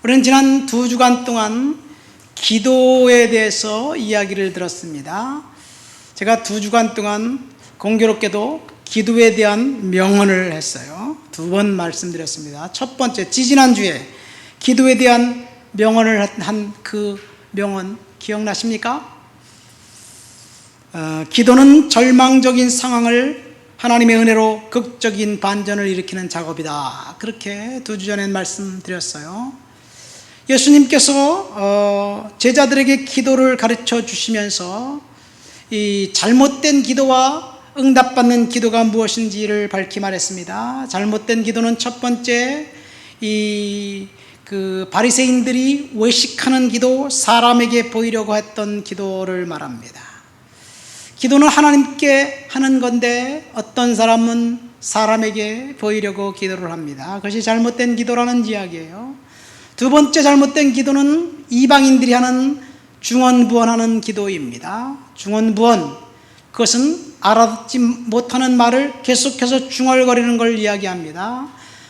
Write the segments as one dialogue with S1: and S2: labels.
S1: 우리는 지난 2주간 동안 기도에 대해서 이야기를 들었습니다. 제가 2주간 동안 공교롭게도 기도에 대한 명언을 했어요. 2번 말씀드렸습니다. 첫 번째, 지지난주에 기도에 대한 명언을 한 그 명언 기억나십니까? 기도는 절망적인 상황을 하나님의 은혜로 극적인 반전을 일으키는 작업이다. 그렇게 2주 전에 말씀드렸어요. 예수님께서 제자들에게 기도를 가르쳐 주시면서 이 잘못된 기도와 응답받는 기도가 무엇인지를 밝히 말했습니다. 잘못된 기도는 첫 번째, 바리새인들이 외식하는 기도, 사람에게 보이려고 했던 기도를 말합니다. 기도는 하나님께 하는 건데 어떤 사람은 사람에게 보이려고 기도를 합니다. 그것이 잘못된 기도라는 이야기예요. 두 번째 잘못된 기도는 이방인들이 하는 중언부언하는 기도입니다. 중언부언, 그것은 알아듣지 못하는 말을 계속해서 중얼거리는 걸 이야기합니다.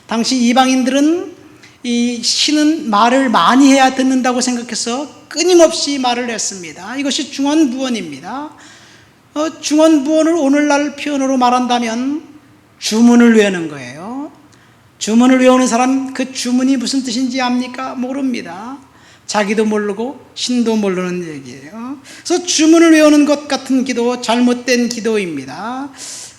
S1: 당시 이방인들은 이 신은 말을 많이 해야 듣는다고 생각해서 끊임없이 말을 했습니다. 이것이 중언부언입니다. 중언부언을 오늘날 표현으로 말한다면 주문을 외우는 거예요. 주문을 외우는 사람, 그 주문이 무슨 뜻인지 압니까? 모릅니다. 자기도 모르고 신도 모르는 얘기예요. 그래서 주문을 외우는 것 같은 기도, 잘못된 기도입니다.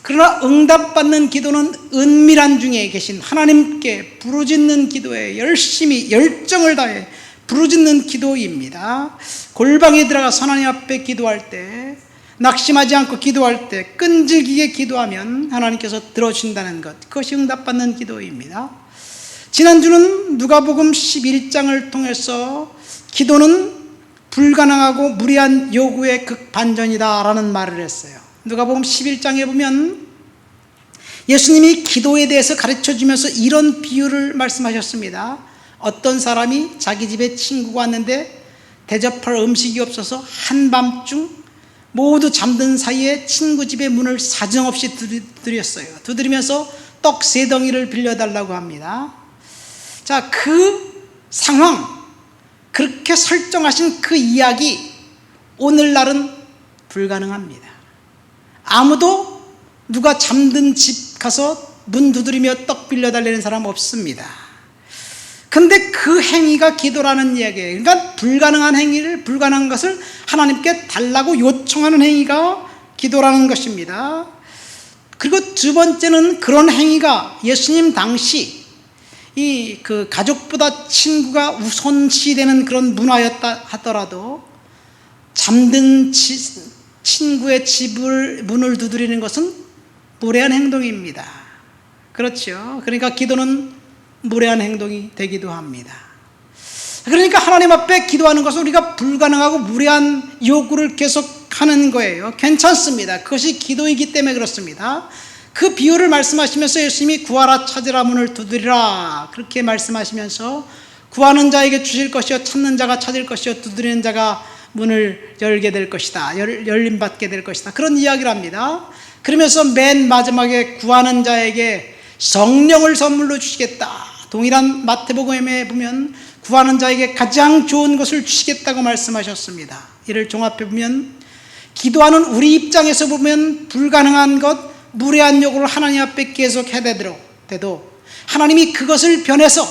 S1: 그러나 응답받는 기도는 은밀한 중에 계신 하나님께 부르짖는 기도에 열심히 열정을 다해 부르짖는 기도입니다. 골방에 들어가서 하나님 앞에 기도할 때, 낙심하지 않고 기도할 때, 끈질기게 기도하면 하나님께서 들어주신다는 것, 그것이 응답받는 기도입니다. 지난주는 누가복음 11장을 통해서 기도는 불가능하고 무리한 요구의 극반전이다 라는 말을 했어요. 누가복음 11장에 보면 예수님이 기도에 대해서 가르쳐주면서 이런 비유를 말씀하셨습니다. 어떤 사람이 자기 집에 친구가 왔는데 대접할 음식이 없어서 한밤중 모두 잠든 사이에 친구 집의 문을 사정없이 두드렸어요. 두드리면서 떡 3덩이를 빌려달라고 합니다. 자, 그 상황, 그렇게 설정하신 그 이야기, 오늘날은 불가능합니다. 아무도 누가 잠든 집 가서 문 두드리며 떡 빌려달라는 사람 없습니다. 근데 그 행위가 기도라는 이야기예요. 그러니까 불가능한 행위를, 불가능한 것을 하나님께 달라고 요청하는 행위가 기도라는 것입니다. 그리고 두 번째는 그런 행위가 예수님 당시 그 가족보다 친구가 우선시되는 그런 문화였다 하더라도 잠든 친구의 집을 문을 두드리는 것은 무례한 행동입니다. 그렇죠. 그러니까 기도는 무례한 행동이 되기도 합니다. 그러니까 하나님 앞에 기도하는 것은 우리가 불가능하고 무례한 요구를 계속하는 거예요. 괜찮습니다. 그것이 기도이기 때문에 그렇습니다. 그 비유를 말씀하시면서 예수님이 구하라, 찾으라, 문을 두드리라 그렇게 말씀하시면서 구하는 자에게 주실 것이요, 찾는 자가 찾을 것이요, 두드리는 자가 문을 열게 될 것이다, 열림받게 될 것이다, 그런 이야기를 합니다. 그러면서 맨 마지막에 구하는 자에게 성령을 선물로 주시겠다, 동일한 마태복음에 보면 구하는 자에게 가장 좋은 것을 주시겠다고 말씀하셨습니다. 이를 종합해 보면 기도하는 우리 입장에서 보면 불가능한 것, 무례한 요구를 하나님 앞에 계속 해대도 하나님이 그것을 변해서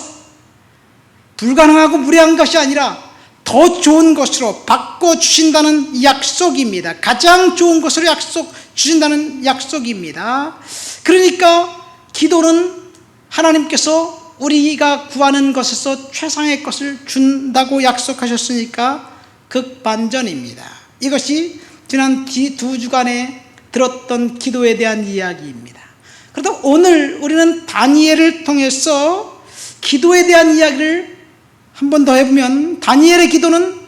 S1: 불가능하고 무례한 것이 아니라 더 좋은 것으로 바꿔주신다는 약속입니다. 가장 좋은 것으로 주신다는 약속입니다. 그러니까 기도는 하나님께서 우리가 구하는 것에서 최상의 것을 준다고 약속하셨으니까 극반전입니다. 이것이 지난 2주간에 들었던 기도에 대한 이야기입니다. 그러다 오늘 우리는 다니엘을 통해서 기도에 대한 이야기를 한 번 더 해보면 다니엘의 기도는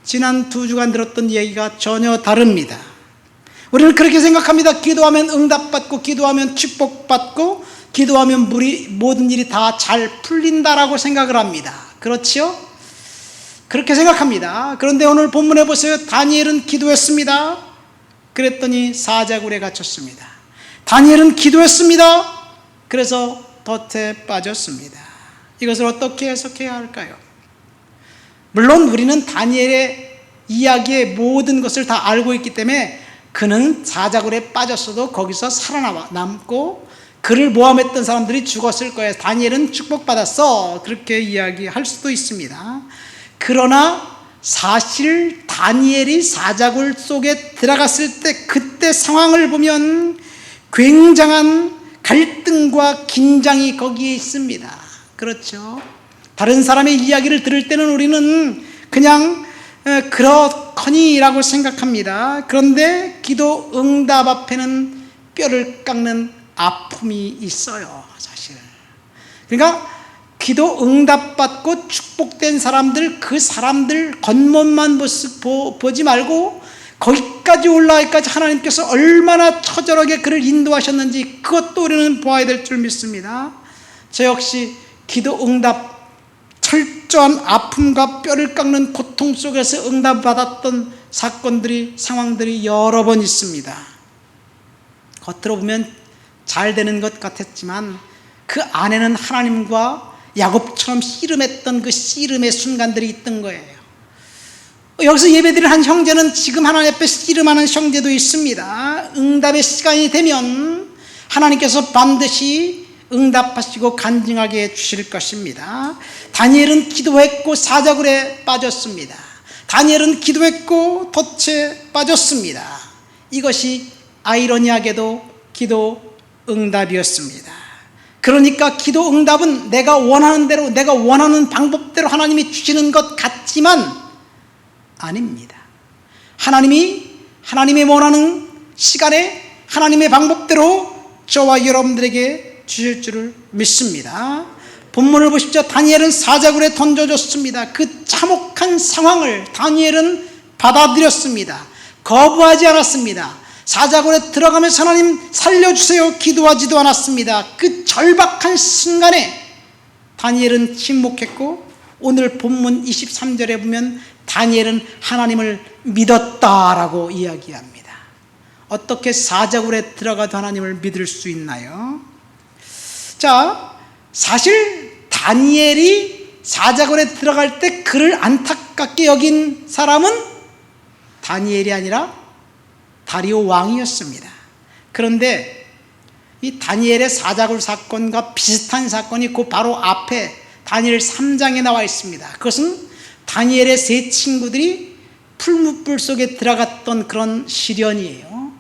S1: 지난 2주간 들었던 이야기가 전혀 다릅니다. 우리는 그렇게 생각합니다. 기도하면 응답받고 기도하면 축복받고 기도하면 모든 일이 다 잘 풀린다라고 생각을 합니다. 그렇지요? 그렇게 생각합니다. 그런데 오늘 본문에 보세요. 다니엘은 기도했습니다. 그랬더니 사자굴에 갇혔습니다. 다니엘은 기도했습니다. 그래서 덫에 빠졌습니다. 이것을 어떻게 해석해야 할까요? 물론 우리는 다니엘의 이야기의 모든 것을 다 알고 있기 때문에 그는 사자굴에 빠졌어도 거기서 살아남고 그를 모함했던 사람들이 죽었을 거예요. 다니엘은 축복받았어. 그렇게 이야기할 수도 있습니다. 그러나 사실 다니엘이 사자굴 속에 들어갔을 때 그때 상황을 보면 굉장한 갈등과 긴장이 거기에 있습니다. 그렇죠? 다른 사람의 이야기를 들을 때는 우리는 그냥 그렇거니라고 생각합니다. 그런데 기도 응답 앞에는 뼈를 깎는 아픔이 있어요, 사실. 그러니까 기도 응답받고 축복된 사람들, 그 사람들 겉멋만 보지 말고 거기까지 올라가기까지 하나님께서 얼마나 처절하게 그를 인도하셨는지 그것도 우리는 보아야 될 줄 믿습니다. 저 역시 기도 응답 철저한 아픔과 뼈를 깎는 고통 속에서 응답받았던 사건들이, 상황들이 여러 번 있습니다. 겉으로 보면 잘 되는 것 같았지만 그 안에는 하나님과 야곱처럼 씨름했던 그 씨름의 순간들이 있던 거예요. 여기서 예배드리는 한 형제는 지금 하나님 앞에 씨름하는 형제도 있습니다. 응답의 시간이 되면 하나님께서 반드시 응답하시고 간증하게 해주실 것입니다. 다니엘은 기도했고 사자굴에 빠졌습니다. 다니엘은 기도했고 덫에 빠졌습니다. 이것이 아이러니하게도 기도 응답이었습니다. 그러니까 기도 응답은 내가 원하는 대로, 내가 원하는 방법대로 하나님이 주시는 것 같지만 아닙니다. 하나님이 원하는 시간에 하나님의 방법대로 저와 여러분들에게 주실 줄을 믿습니다. 본문을 보십시오. 다니엘은 사자굴에 던져졌습니다. 그 참혹한 상황을 다니엘은 받아들였습니다. 거부하지 않았습니다. 사자굴에 들어가면서 하나님 살려주세요 기도하지도 않았습니다. 그 절박한 순간에 다니엘은 침묵했고 오늘 본문 23절에 보면 다니엘은 하나님을 믿었다라고 이야기합니다. 어떻게 사자굴에 들어가도 하나님을 믿을 수 있나요? 자, 사실 다니엘이 사자굴에 들어갈 때 그를 안타깝게 여긴 사람은 다니엘이 아니라 다리오 왕이었습니다. 그런데 이 다니엘의 사자굴 사건과 비슷한 사건이 그 바로 앞에 다니엘 3장에 나와 있습니다. 그것은 다니엘의 세 친구들이 풀무불 속에 들어갔던 그런 시련이에요.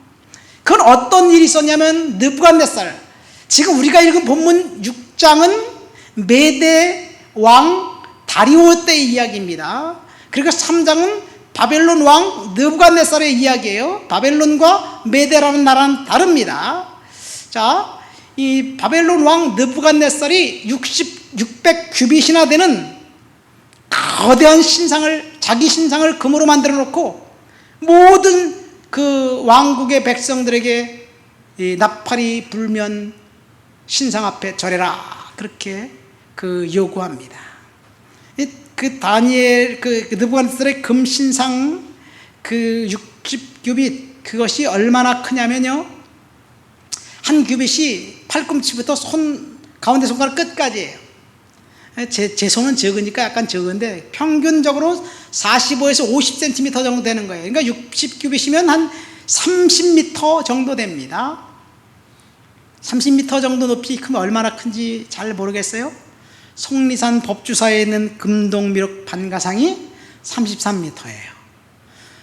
S1: 그건 어떤 일이 있었냐면 느부갓네살, 지금 우리가 읽은 본문 6장은 메대 왕 다리오 때의 이야기입니다. 그리고 3장은 바벨론 왕 느부갓네살의 이야기예요. 바벨론과 메대라는 나라는 다릅니다. 자, 이 바벨론 왕 느부갓네살이 600규빗이나 되는 거대한 신상을, 자기 신상을 금으로 만들어 놓고 모든 그 왕국의 백성들에게 나팔이 불면 신상 앞에 절해라, 그렇게 그 요구합니다. 그 다니엘, 그 느부갓네살의 금신상 그 60규빗, 그것이 얼마나 크냐면요, 한 규빗이 팔꿈치부터 손 가운데 손가락 끝까지예요. 제 손은 적으니까 약간 적은데 평균적으로 45에서 50cm 정도 되는 거예요. 그러니까 60규빗이면 한 30m 정도 됩니다. 30m 정도 높이 크면 얼마나 큰지 잘 모르겠어요. 속리산 법주사에 있는 금동미륵 반가상이 33m예요.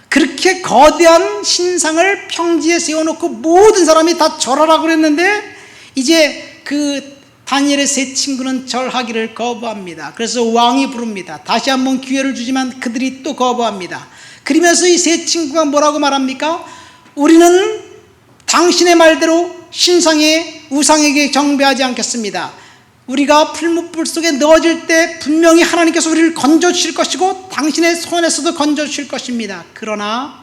S1: 그렇게 거대한 신상을 평지에 세워놓고 모든 사람이 다 절하라고 그랬는데 이제 그 다니엘의 세 친구는 절하기를 거부합니다. 그래서 왕이 부릅니다. 다시 한번 기회를 주지만 그들이 또 거부합니다. 그러면서 이 세 친구가 뭐라고 말합니까? 우리는 당신의 말대로 신상의 우상에게 경배하지 않겠습니다. 우리가 풀무불 속에 넣어질 때 분명히 하나님께서 우리를 건져주실 것이고 당신의 손에서도 건져주실 것입니다. 그러나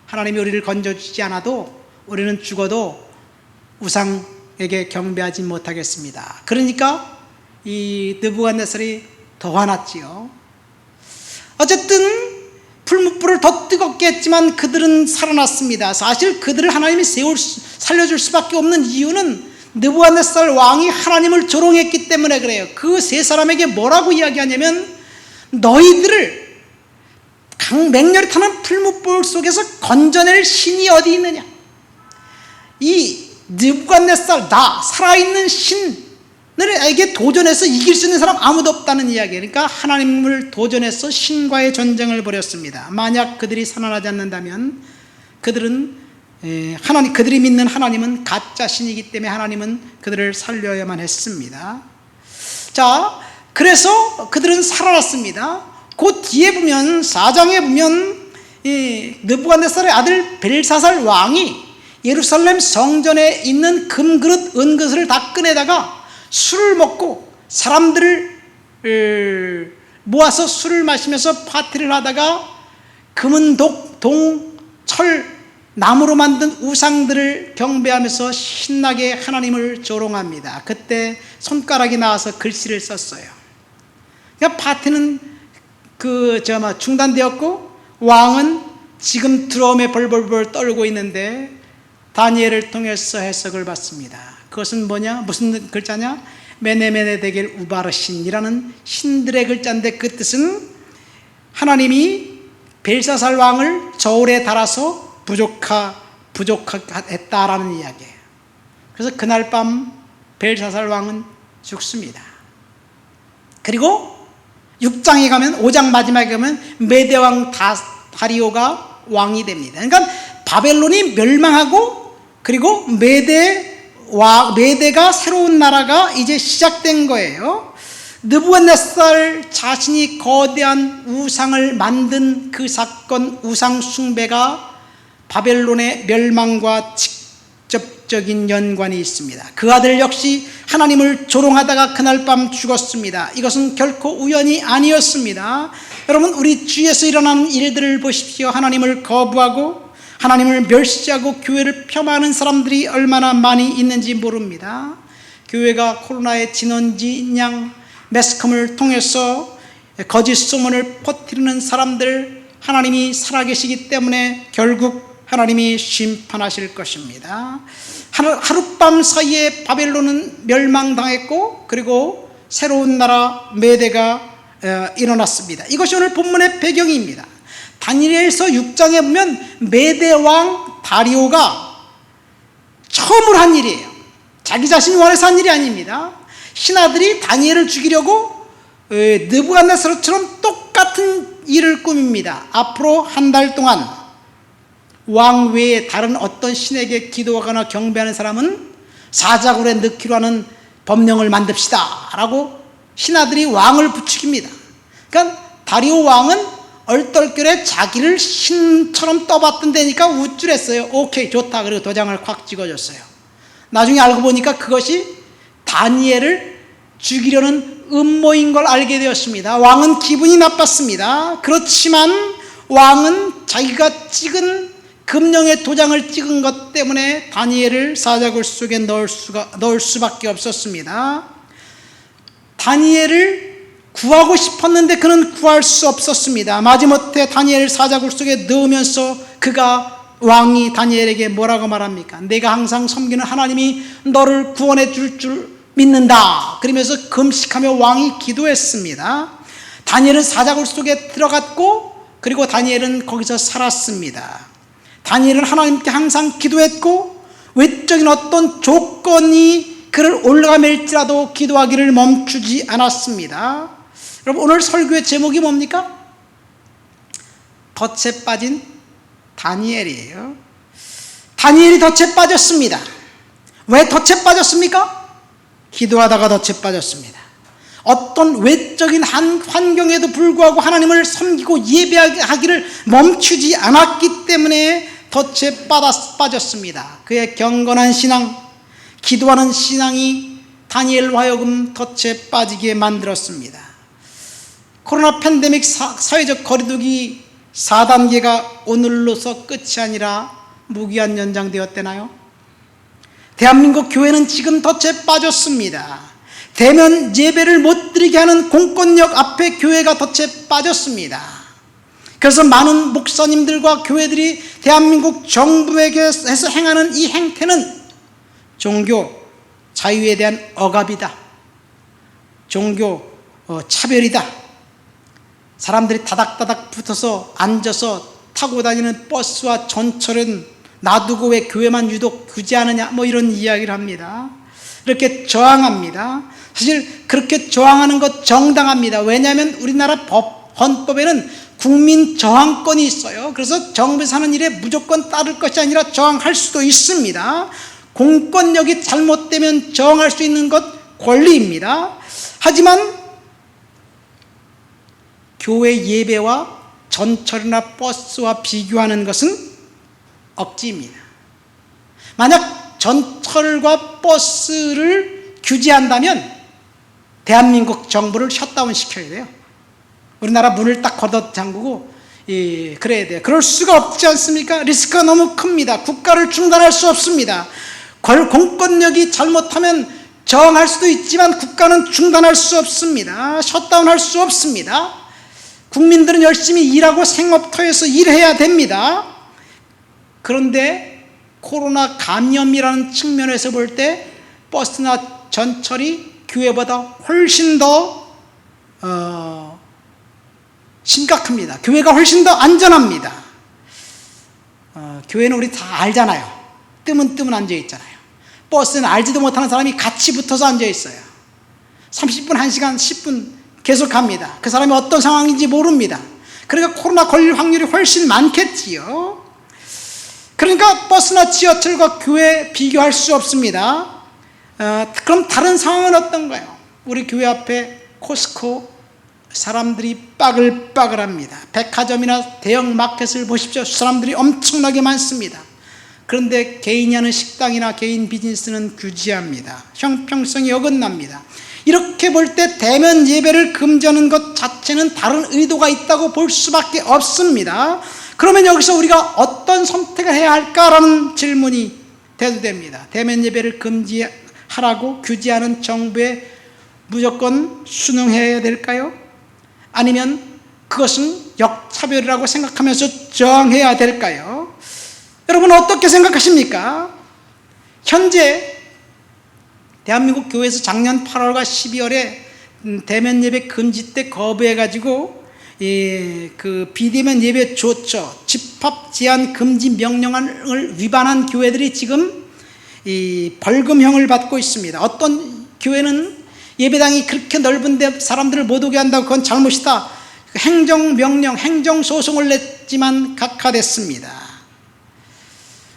S1: 하나님이 우리를 건져주지 않아도 우리는 죽어도 우상에게 경배하지 못하겠습니다. 그러니까 이 느부갓네살이 더 화났지요. 어쨌든 풀무불을 더 뜨겁게 했지만 그들은 살아났습니다. 사실 그들을 하나님이 살려줄 수밖에 없는 이유는 느부갓네살 왕이 하나님을 조롱했기 때문에 그래요. 그 세 사람에게 뭐라고 이야기하냐면, 너희들을 맹렬히 타는 풀무불 속에서 건져낼 신이 어디 있느냐. 이 느부갓네살, 나 살아있는 신에게 도전해서 이길 수 있는 사람 아무도 없다는 이야기예요. 그러니까 하나님을 도전해서 신과의 전쟁을 벌였습니다. 만약 그들이 살아나지 않는다면 그들이 믿는 하나님은 가짜 신이기 때문에 하나님은 그들을 살려야만 했습니다. 자, 그래서 그들은 살아났습니다. 그 뒤에 보면 4장에 보면 이 느부갓네살의 아들 벨사살 왕이 예루살렘 성전에 있는 금그릇 은그릇을 다 꺼내다가 술을 먹고 사람들을 모아서 술을 마시면서 파티를 하다가 금은 철 나무로 만든 우상들을 경배하면서 신나게 하나님을 조롱합니다. 그때 손가락이 나와서 글씨를 썼어요. 그러니까 파티는 중단되었고 왕은 지금 두려움에 벌벌벌 떨고 있는데 다니엘을 통해서 해석을 받습니다. 그것은 뭐냐? 무슨 글자냐? 메네메네 데겔 우바르신이라는 신들의 글자인데, 그 뜻은 하나님이 벨사살 왕을 저울에 달아서 부족했다라는 이야기예요. 그래서 그날 밤 벨사살 왕은 죽습니다. 그리고 6장에 가면, 5장 마지막에 가면 메대왕 다리오가 왕이 됩니다. 그러니까 바벨론이 멸망하고, 그리고 메대가 새로운 나라가 이제 시작된 거예요. 느부갓네살 자신이 거대한 우상을 만든 그 사건, 우상 숭배가 바벨론의 멸망과 직접적인 연관이 있습니다. 그 아들 역시 하나님을 조롱하다가 그날 밤 죽었습니다. 이것은 결코 우연이 아니었습니다. 여러분, 우리 주위에서 일어나는 일들을 보십시오. 하나님을 거부하고 하나님을 멸시하고 교회를 폄하하는 사람들이 얼마나 많이 있는지 모릅니다. 교회가 코로나의 진원지냥 매스컴을 통해서 거짓 소문을 퍼뜨리는 사람들, 하나님이 살아계시기 때문에 결국 하나님이 심판하실 것입니다. 하룻밤 사이에 바벨론은 멸망당했고, 그리고 새로운 나라 메대가 일어났습니다. 이것이 오늘 본문의 배경입니다. 다니엘서 6장에 보면 메대왕 다리오가 처음으로 한 일이에요. 자기 자신이 원해서 한 일이 아닙니다. 신하들이 다니엘을 죽이려고 느부갓네살처럼 똑같은 일을 꾸밉니다. 앞으로 한 달 동안 왕 외에 다른 어떤 신에게 기도하거나 경배하는 사람은 사자굴에 넣기로 하는 법령을 만듭시다 라고 신하들이 왕을 부추깁니다. 그러니까 다리오 왕은 얼떨결에 자기를 신처럼 떠받던 데니까 우쭐했어요. 오케이, 좋다. 그리고 도장을 콱 찍어줬어요. 나중에 알고 보니까 그것이 다니엘을 죽이려는 음모인 걸 알게 되었습니다. 왕은 기분이 나빴습니다. 그렇지만 왕은 자기가 찍은 금령의 도장을 찍은 것 때문에 다니엘을 사자굴 속에 넣을 수밖에 없었습니다. 다니엘을 구하고 싶었는데 그는 구할 수 없었습니다. 마지못해 다니엘을 사자굴 속에 넣으면서 왕이 다니엘에게 뭐라고 말합니까? 내가 항상 섬기는 하나님이 너를 구원해 줄 믿는다. 그러면서 금식하며 왕이 기도했습니다. 다니엘은 사자굴 속에 들어갔고, 그리고 다니엘은 거기서 살았습니다. 다니엘은 하나님께 항상 기도했고, 외적인 어떤 조건이 그를 올라가밀지라도 기도하기를 멈추지 않았습니다. 여러분, 오늘 설교의 제목이 뭡니까? 덫에 빠진 다니엘이에요. 다니엘이 덫에 빠졌습니다. 왜 덫에 빠졌습니까? 기도하다가 덫에 빠졌습니다. 어떤 외적인 환경에도 불구하고 하나님을 섬기고 예배하기를 멈추지 않았기 때문에 덫에 빠졌습니다. 그의 경건한 신앙, 기도하는 신앙이 다니엘로 하여금 덫에 빠지게 만들었습니다. 코로나 팬데믹 사회적 거리두기 4단계가 오늘로서 끝이 아니라 무기한 연장되었대나요? 대한민국 교회는 지금 덫에 빠졌습니다. 대면 예배를 못 드리게 하는 공권력 앞에 교회가 덫에 빠졌습니다. 그래서 많은 목사님들과 교회들이 대한민국 정부에게서 행하는 이 행태는 종교, 자유에 대한 억압이다. 종교 차별이다. 사람들이 다닥다닥 붙어서 앉아서 타고 다니는 버스와 전철은 놔두고 왜 교회만 유독 규제하느냐, 이런 이야기를 합니다. 이렇게 저항합니다. 사실 그렇게 저항하는 것 정당합니다. 왜냐하면 우리나라 헌법에는 국민 저항권이 있어요. 그래서 정부에서 하는 일에 무조건 따를 것이 아니라 저항할 수도 있습니다. 공권력이 잘못되면 저항할 수 있는 것 권리입니다. 하지만 교회 예배와 전철이나 버스와 비교하는 것은 억지입니다. 만약 전철과 버스를 규제한다면 대한민국 정부를 셧다운 시켜야 돼요. 우리나라 문을 딱 걷어 잠그고 그래야 돼요. 그럴 수가 없지 않습니까? 리스크가 너무 큽니다. 국가를 중단할 수 없습니다. 공권력이 잘못하면 저항할 수도 있지만 국가는 중단할 수 없습니다. 셧다운할 수 없습니다. 국민들은 열심히 일하고 생업터에서 일해야 됩니다. 그런데 코로나 감염이라는 측면에서 볼 때 버스나 전철이 교회보다 훨씬 더 심각합니다. 교회가 훨씬 더 안전합니다. 교회는 우리 다 알잖아요. 뜨문뜨문 앉아있잖아요. 버스는 알지도 못하는 사람이 같이 붙어서 앉아있어요. 30분, 1시간, 10분 계속 갑니다. 그 사람이 어떤 상황인지 모릅니다. 그러니까 코로나 걸릴 확률이 훨씬 많겠지요. 그러니까 버스나 지하철과 교회 비교할 수 없습니다. 그럼 다른 상황은 어떤가요? 우리 교회 앞에 코스코 사람들이 빠글빠글합니다. 백화점이나 대형 마켓을 보십시오. 사람들이 엄청나게 많습니다. 그런데 개인이 하는 식당이나 개인 비즈니스는 규제합니다. 형평성이 어긋납니다. 이렇게 볼 때 대면 예배를 금지하는 것 자체는 다른 의도가 있다고 볼 수밖에 없습니다. 그러면 여기서 우리가 어떤 선택을 해야 할까라는 질문이 대두됩니다. 대면 예배를 금지하라고 규제하는 정부에 무조건 순응해야 될까요? 아니면 그것은 역차별이라고 생각하면서 저항해야 될까요? 여러분 어떻게 생각하십니까? 현재 대한민국 교회에서 작년 8월과 12월에 대면 예배 금지 때 거부해가지고 그 비대면 예배 조처 집합 제한 금지 명령을 위반한 교회들이 지금 벌금형을 받고 있습니다. 어떤 교회는 예배당이 그렇게 넓은데 사람들을 못 오게 한다고 그건 잘못이다. 행정명령, 행정소송을 냈지만 각하됐습니다.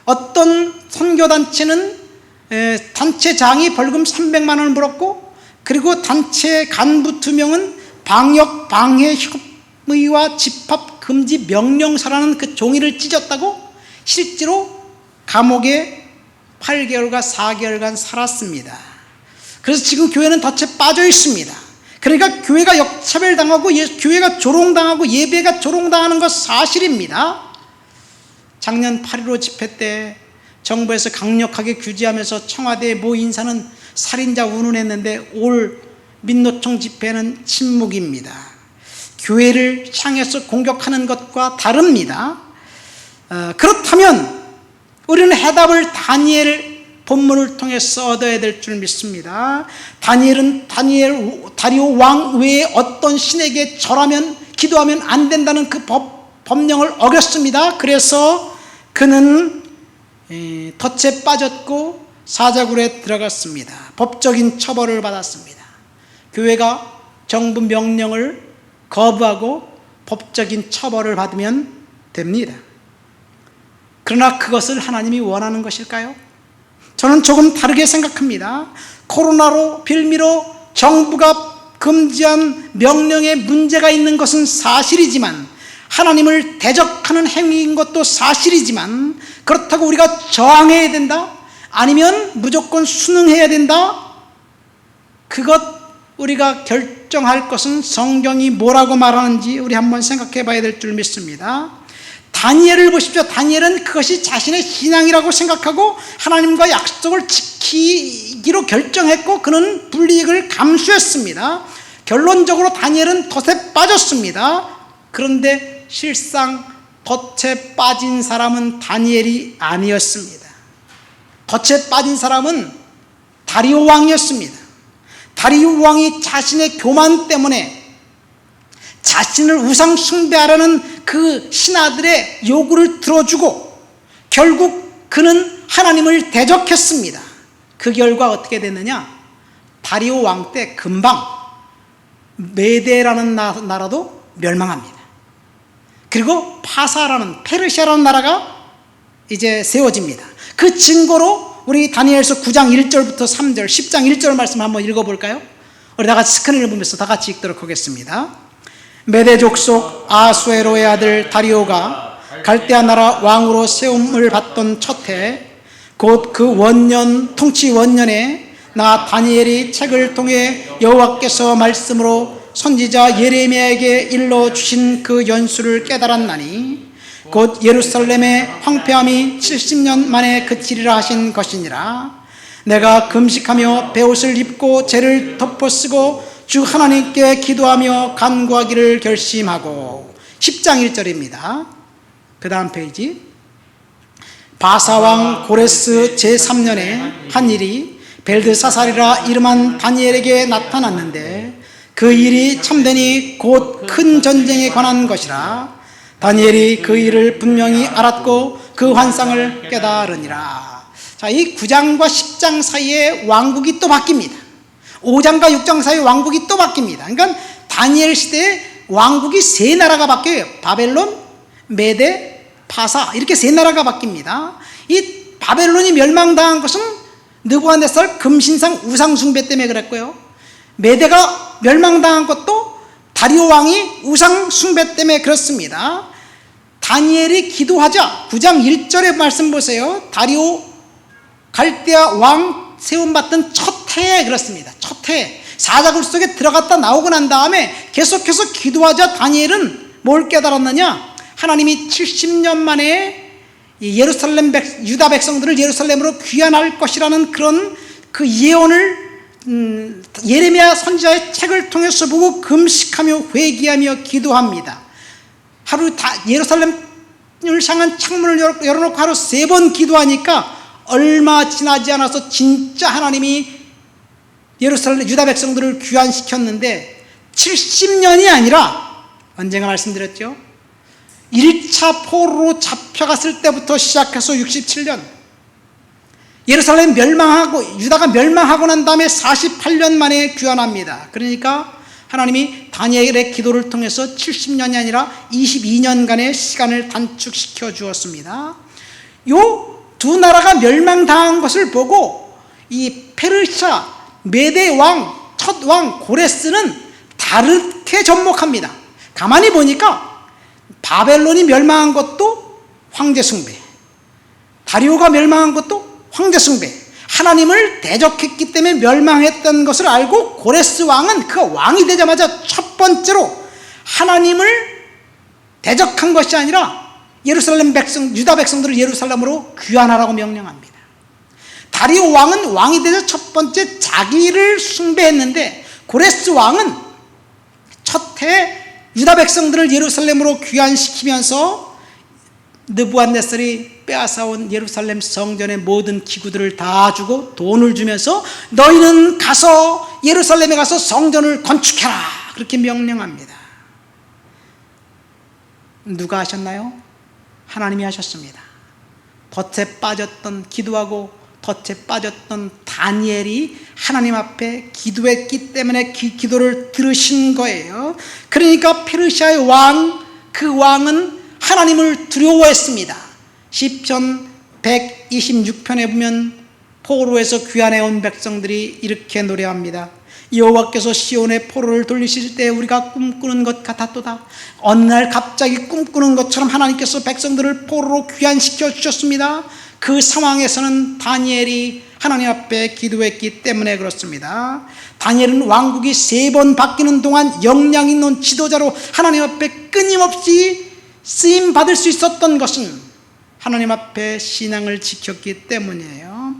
S1: 어떤 선교단체는 단체장이 벌금 300만 원을 물었고, 그리고 단체 간부 2명은 방역 방해 협의와 집합 금지 명령서라는 그 종이를 찢었다고 실제로 감옥에 8개월과 4개월간 살았습니다. 그래서 지금 교회는 덫에 빠져 있습니다. 그러니까 교회가 역차별당하고 교회가 조롱당하고 예배가 조롱당하는 것 사실입니다. 작년 8.15 집회 때 정부에서 강력하게 규제하면서 청와대 모 인사는 살인자 운운했는데 올 민노총 집회는 침묵입니다. 교회를 향해서 공격하는 것과 다릅니다. 그렇다면 우리는 해답을 다니엘 본문을 통해서 얻어야 될 줄 믿습니다. 다니엘은 다리오 왕 외에 어떤 신에게 절하면 기도하면 안 된다는 그 법령을 어겼습니다. 그래서 그는 덫에 빠졌고 사자굴에 들어갔습니다. 법적인 처벌을 받았습니다. 교회가 정부 명령을 거부하고 법적인 처벌을 받으면 됩니다. 그러나 그것을 하나님이 원하는 것일까요? 저는 조금 다르게 생각합니다. 코로나로 빌미로 정부가 금지한 명령에 문제가 있는 것은 사실이지만, 하나님을 대적하는 행위인 것도 사실이지만, 그렇다고 우리가 저항해야 된다? 아니면 무조건 순응해야 된다? 그것 우리가 결정할 것은 성경이 뭐라고 말하는지 우리 한번 생각해 봐야 될 줄 믿습니다. 다니엘을 보십시오. 다니엘은 그것이 자신의 신앙이라고 생각하고 하나님과 약속을 지키기로 결정했고 그는 불이익을 감수했습니다. 결론적으로 다니엘은 덫에 빠졌습니다. 그런데 실상 덫에 빠진 사람은 다니엘이 아니었습니다. 덫에 빠진 사람은 다리오 왕이었습니다. 다리오 왕이 자신의 교만 때문에 자신을 우상 숭배하라는 그 신하들의 요구를 들어주고 결국 그는 하나님을 대적했습니다. 그 결과 어떻게 됐느냐? 다리오 왕 때 금방 메데라는 나라도 멸망합니다. 그리고 파사라는 페르시아라는 나라가 이제 세워집니다. 그 증거로 우리 다니엘서 9장 1절부터 3절 10장 1절 말씀 한번 읽어볼까요? 우리 다 같이 스크린을 보면서 다 같이 읽도록 하겠습니다. 메대 족속 아수에로의 아들 다리오가 갈대아 나라 왕으로 세움을 받던 첫 해 곧 그 원년 통치 원년에 나 다니엘이 책을 통해 여호와께서 말씀으로 선지자 예레미야에게 일러주신 그 연수를 깨달았나니 곧 예루살렘의 황폐함이 70년 만에 그치리라 하신 것이니라. 내가 금식하며 베옷을 입고 죄를 덮어쓰고 주 하나님께 기도하며 간구하기를 결심하고 10장 1절입니다. 그 다음 페이지. 바사왕 고레스 제3년에 한 일이 벨드사살이라 이름한 다니엘에게 나타났는데 그 일이 참되니 곧 큰 전쟁에 관한 것이라. 다니엘이 그 일을 분명히 알았고 그 환상을 깨달으니라. 자, 이 9장과 10장 사이에 왕국이 또 바뀝니다. 5장과 6장 사이에 왕국이 또 바뀝니다. 그러니까 다니엘 시대에 왕국이 세 나라가 바뀌어요. 바벨론, 메데, 파사 이렇게 세 나라가 바뀝니다. 이 바벨론이 멸망당한 것은 느부갓네살 금신상 우상 숭배 때문에 그랬고요. 메데가 멸망당한 것도 다리오 왕이 우상 숭배 때문에 그렇습니다. 다니엘이 기도하자 9장 1절의 말씀 보세요. 다리오 갈대아 왕 세움받던 첫 해에 그렇습니다. 첫 해에 사자굴 속에 들어갔다 나오고 난 다음에 계속해서 기도하자 다니엘은 뭘 깨달았느냐? 하나님이 70년 만에 예루살렘 유다 백성들을 예루살렘으로 귀환할 것이라는 그런 그 예언을 예레미야 선지자의 책을 통해서 보고 금식하며 회개하며 기도합니다. 하루 다 예루살렘을 향한 창문을 열어놓고 하루 3번 기도하니까 얼마 지나지 않아서 진짜 하나님이 예루살렘 유다 백성들을 귀환시켰는데 70년이 아니라 언젠가 말씀드렸죠. 1차 포로로 잡혀갔을 때부터 시작해서 67년 예루살렘 멸망하고 유다가 멸망하고 난 다음에 48년 만에 귀환합니다. 그러니까 하나님이 다니엘의 기도를 통해서 70년이 아니라 22년간의 시간을 단축시켜 주었습니다. 요 두 나라가 멸망당한 것을 보고 이 페르시아 메대 왕, 첫 왕 고레스는 다르게 접목합니다. 가만히 보니까 바벨론이 멸망한 것도 황제 숭배, 다리오가 멸망한 것도 황제 숭배, 하나님을 대적했기 때문에 멸망했던 것을 알고 고레스 왕은 그 왕이 되자마자 첫 번째로 하나님을 대적한 것이 아니라 예루살렘 백성, 유다 백성들을 예루살렘으로 귀환하라고 명령합니다. 다리오 왕은 왕이 되자 첫 번째 자기를 숭배했는데 고레스 왕은 첫 해 유다 백성들을 예루살렘으로 귀환시키면서 느부갓네살이 빼앗아온 예루살렘 성전의 모든 기구들을 다 주고 돈을 주면서 너희는 가서 예루살렘에 가서 성전을 건축해라 그렇게 명령합니다. 누가 하셨나요? 하나님이 하셨습니다. 덫에 빠졌던 기도하고 덫에 빠졌던 다니엘이 하나님 앞에 기도했기 때문에 기도를 들으신 거예요. 그러니까 페르시아의 왕, 그 왕은 하나님을 두려워했습니다. 시편 126편에 보면 포로에서 귀환해 온 백성들이 이렇게 노래합니다. 여호와께서 시온의 포로를 돌리실 때 우리가 꿈꾸는 것 같았도다. 어느 날 갑자기 꿈꾸는 것처럼 하나님께서 백성들을 포로로 귀환시켜 주셨습니다. 그 상황에서는 다니엘이 하나님 앞에 기도했기 때문에 그렇습니다. 다니엘은 왕국이 3번 바뀌는 동안 역량 있는 지도자로 하나님 앞에 끊임없이 쓰임 받을 수 있었던 것은 하나님 앞에 신앙을 지켰기 때문이에요.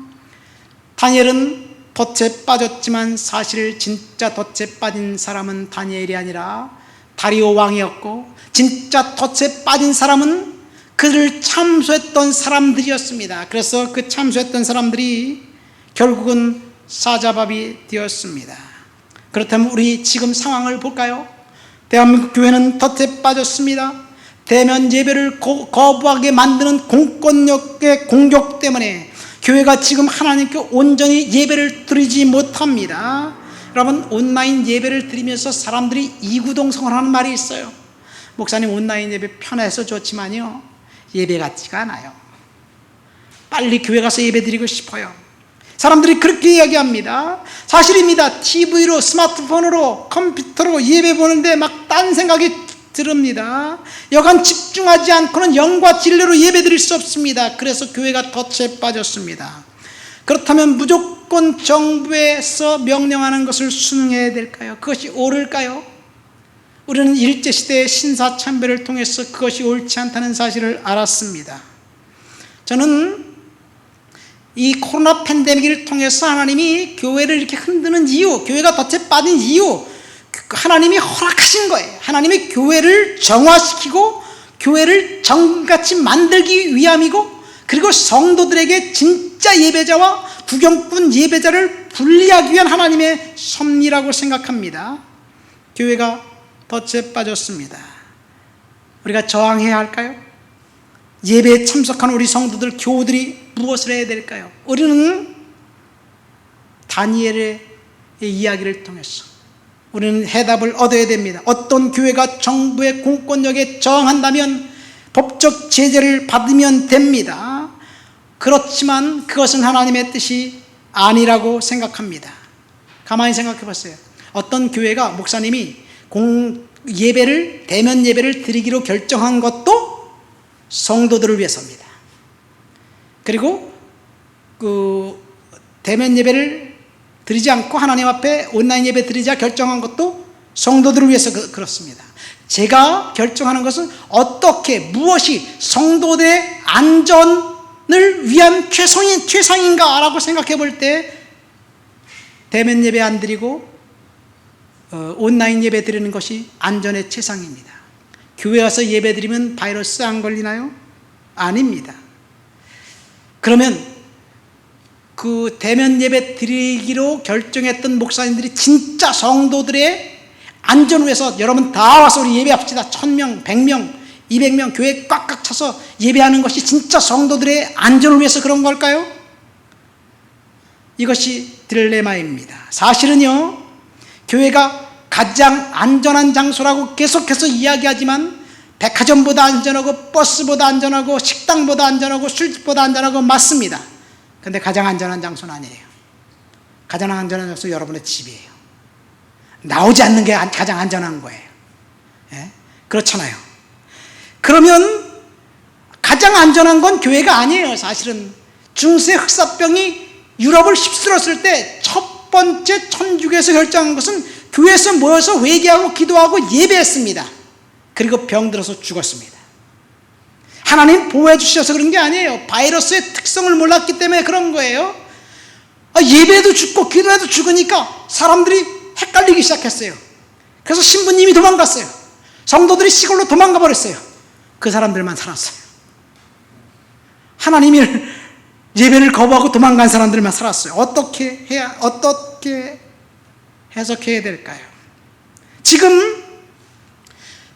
S1: 다니엘은 덫에 빠졌지만 사실 진짜 덫에 빠진 사람은 다니엘이 아니라 다리오 왕이었고, 진짜 덫에 빠진 사람은 그를 참소했던 사람들이었습니다. 그래서 그 참소했던 사람들이 결국은 사자밥이 되었습니다. 그렇다면 우리 지금 상황을 볼까요? 대한민국 교회는 덫에 빠졌습니다. 대면 예배를 거부하게 만드는 공권력의 공격 때문에 교회가 지금 하나님께 온전히 예배를 드리지 못합니다. 여러분, 온라인 예배를 드리면서 사람들이 이구동성을 하는 말이 있어요. 목사님, 온라인 예배 편해서 좋지만요, 예배 같지가 않아요. 빨리 교회 가서 예배 드리고 싶어요. 사람들이 그렇게 이야기합니다. 사실입니다. TV로, 스마트폰으로, 컴퓨터로 예배 보는데 막 딴 생각이 듭니다. 여간 집중하지 않고는 영과 진리로 예배 드릴 수 없습니다. 그래서 교회가 덫에 빠졌습니다. 그렇다면 무조건 정부에서 명령하는 것을 순응해야 될까요? 그것이 옳을까요? 우리는 일제시대의 신사참배를 통해서 그것이 옳지 않다는 사실을 알았습니다. 저는 이 코로나 팬데믹을 통해서 하나님이 교회를 이렇게 흔드는 이유, 교회가 덫에 빠진 이유, 하나님이 허락하신 거예요. 하나님이 교회를 정화시키고 교회를 정같이 만들기 위함이고, 그리고 성도들에게 진짜 예배자와 구경꾼 예배자를 분리하기 위한 하나님의 섭리라고 생각합니다. 교회가 덫에 빠졌습니다. 우리가 저항해야 할까요? 예배에 참석한 우리 성도들, 교우들이 무엇을 해야 될까요? 우리는 다니엘의 이야기를 통해서 우리는 해답을 얻어야 됩니다. 어떤 교회가 정부의 공권력에 저항한다면 법적 제재를 받으면 됩니다. 그렇지만 그것은 하나님의 뜻이 아니라고 생각합니다. 가만히 생각해 보세요. 어떤 교회가 목사님이 예배를, 대면 예배를 드리기로 결정한 것도 성도들을 위해서입니다. 그리고 그 대면 예배를 드리지 않고 하나님 앞에 온라인 예배 드리자 결정한 것도 성도들을 위해서 그렇습니다. 제가 결정하는 것은 어떻게, 무엇이 성도들의 안전을 위한 최상인가라고 생각해 볼 때 대면 예배 안 드리고 온라인 예배 드리는 것이 안전의 최상입니다. 교회 와서 예배 드리면 바이러스 안 걸리나요? 아닙니다. 그러면 그 대면 예배 드리기로 결정했던 목사님들이 진짜 성도들의 안전을 위해서, 여러분 다 와서 우리 예배합시다, 1000명, 100명, 200명 교회 꽉꽉 차서 예배하는 것이 진짜 성도들의 안전을 위해서 그런 걸까요? 이것이 딜레마입니다. 사실은요, 교회가 가장 안전한 장소라고 계속해서 이야기하지만 백화점보다 안전하고 버스보다 안전하고 식당보다 안전하고 술집보다 안전하고 맞습니다. 그런데 가장 안전한 장소는 아니에요. 가장 안전한 장소는 여러분의 집이에요. 나오지 않는 게 가장 안전한 거예요. 예? 그렇잖아요. 그러면 가장 안전한 건 교회가 아니에요. 사실은 중세 흑사병이 유럽을 휩쓸었을 때 첫 번째 천주교에서 결정한 것은 교회에서 모여서 회개하고 기도하고 예배했습니다. 그리고 병들어서 죽었습니다. 하나님 보호해 주셔서 그런 게 아니에요. 바이러스의 특성을 몰랐기 때문에 그런 거예요. 예배도 죽고 기도해도 죽으니까 사람들이 헷갈리기 시작했어요. 그래서 신부님이 도망갔어요. 성도들이 시골로 도망가 버렸어요. 그 사람들만 살았어요. 하나님이 예배를 거부하고 도망간 사람들만 살았어요. 어떻게 해석해야 될까요? 지금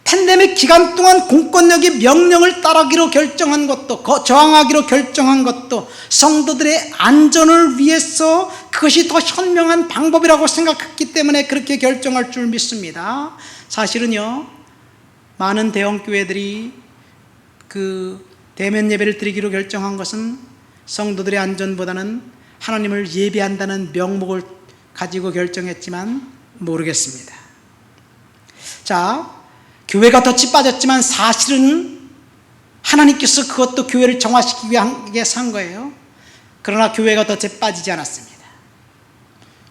S1: 팬데믹 기간 동안 공권력의 명령을 따르기로 결정한 것도, 저항하기로 결정한 것도 성도들의 안전을 위해서 그것이 더 현명한 방법이라고 생각했기 때문에 그렇게 결정할 줄 믿습니다. 사실은요, 많은 대형교회들이 그 대면 예배를 드리기로 결정한 것은 성도들의 안전보다는 하나님을 예배한다는 명목을 가지고 결정했지만 모르겠습니다. 자, 교회가 덫이 빠졌지만 사실은 하나님께서 그것도 교회를 정화시키기 위해서 한 거예요. 그러나 교회가 덫에 빠지지 않았습니다.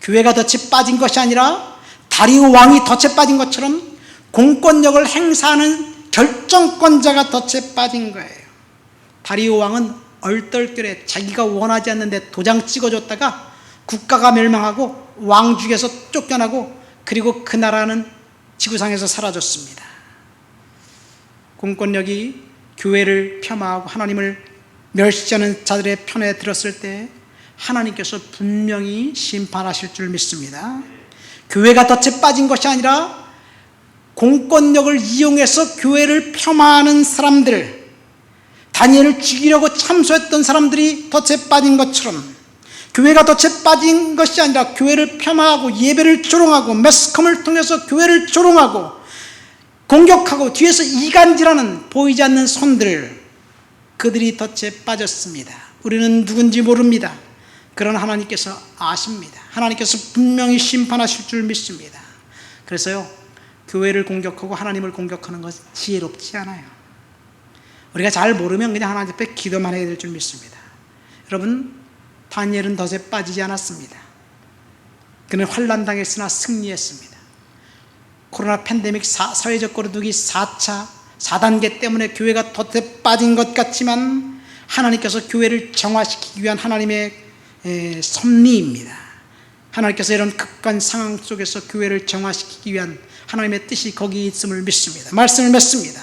S1: 교회가 덫에 빠진 것이 아니라 다리오 왕이 덫에 빠진 것처럼 공권력을 행사하는 결정권자가 덫에 빠진 거예요. 다리오 왕은 얼떨결에 자기가 원하지 않는데 도장 찍어줬다가 국가가 멸망하고 왕족에서 쫓겨나고, 그리고 그 나라는 지구상에서 사라졌습니다. 공권력이 교회를 폄하하고 하나님을 멸시하는 자들의 편에 들었을 때 하나님께서 분명히 심판하실 줄 믿습니다. 교회가 덫에 빠진 것이 아니라 공권력을 이용해서 교회를 폄하하는 사람들, 다니엘을 죽이려고 참소했던 사람들이 덫에 빠진 것처럼 교회가 덫에 빠진 것이 아니라 교회를 폄하하고 예배를 조롱하고 매스컴을 통해서 교회를 조롱하고 공격하고 뒤에서 이간질하는 보이지 않는 손들, 그들이 덫에 빠졌습니다. 우리는 누군지 모릅니다. 그러나 하나님께서 아십니다. 하나님께서 분명히 심판하실 줄 믿습니다. 그래서요, 교회를 공격하고 하나님을 공격하는 것은 지혜롭지 않아요. 우리가 잘 모르면 그냥 하나님 앞에 기도만 해야 될 줄 믿습니다. 여러분, 다니엘은 덫에 빠지지 않았습니다. 그는 환난당했으나 승리했습니다. 코로나 팬데믹 사회적 거리두기 4차 4단계 때문에 교회가 덫에 빠진 것 같지만 하나님께서 교회를 정화시키기 위한 하나님의 섭리입니다. 하나님께서 이런 극한 상황 속에서 교회를 정화시키기 위한 하나님의 뜻이 거기 있음을 믿습니다. 말씀을 맺습니다.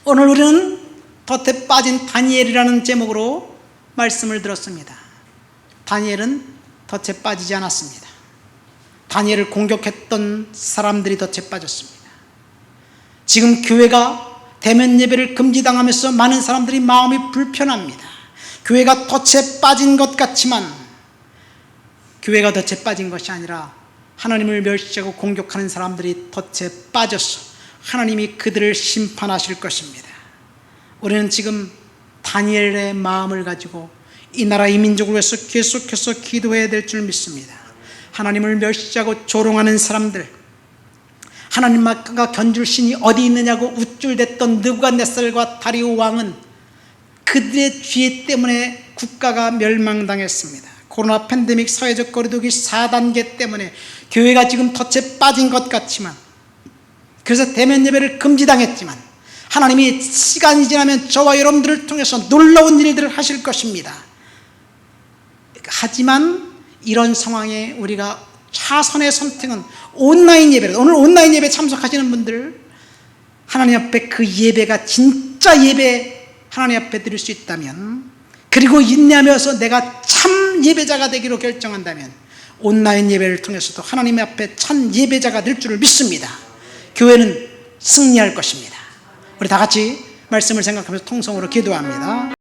S1: 오늘 우리는 덫에 빠진 다니엘이라는 제목으로 말씀을 들었습니다. 다니엘은 덫에 빠지지 않았습니다. 다니엘을 공격했던 사람들이 덫에 빠졌습니다. 지금 교회가 대면 예배를 금지당하면서 많은 사람들이 마음이 불편합니다. 교회가 덫에 빠진 것 같지만 교회가 덫에 빠진 것이 아니라 하나님을 멸시하고 공격하는 사람들이 덫에 빠져서 하나님이 그들을 심판하실 것입니다. 우리는 지금 다니엘의 마음을 가지고 이 나라 이 민족을 위해서 계속해서 기도해야 될 줄 믿습니다. 하나님을 멸시하고 조롱하는 사람들, 하나님과 견줄 신이 어디 있느냐고 우쭐댔던 느부갓네살과 다리오 왕은 그들의 죄 때문에 국가가 멸망당했습니다. 코로나 팬데믹 사회적 거리두기 4단계 때문에 교회가 지금 덫에 빠진 것 같지만, 그래서 대면 예배를 금지당했지만 하나님이 시간이 지나면 저와 여러분들을 통해서 놀라운 일들을 하실 것입니다. 하지만 이런 상황에 우리가 최선의 선택은 온라인 예배를, 오늘 온라인 예배 참석하시는 분들, 하나님 앞에 그 예배가 진짜 예배 하나님 앞에 드릴 수 있다면, 그리고 인내하면서 내가 참 예배자가 되기로 결정한다면 온라인 예배를 통해서도 하나님 앞에 참 예배자가 될 줄을 믿습니다. 교회는 승리할 것입니다. 우리 다 같이 말씀을 생각하면서 통성으로 기도합니다.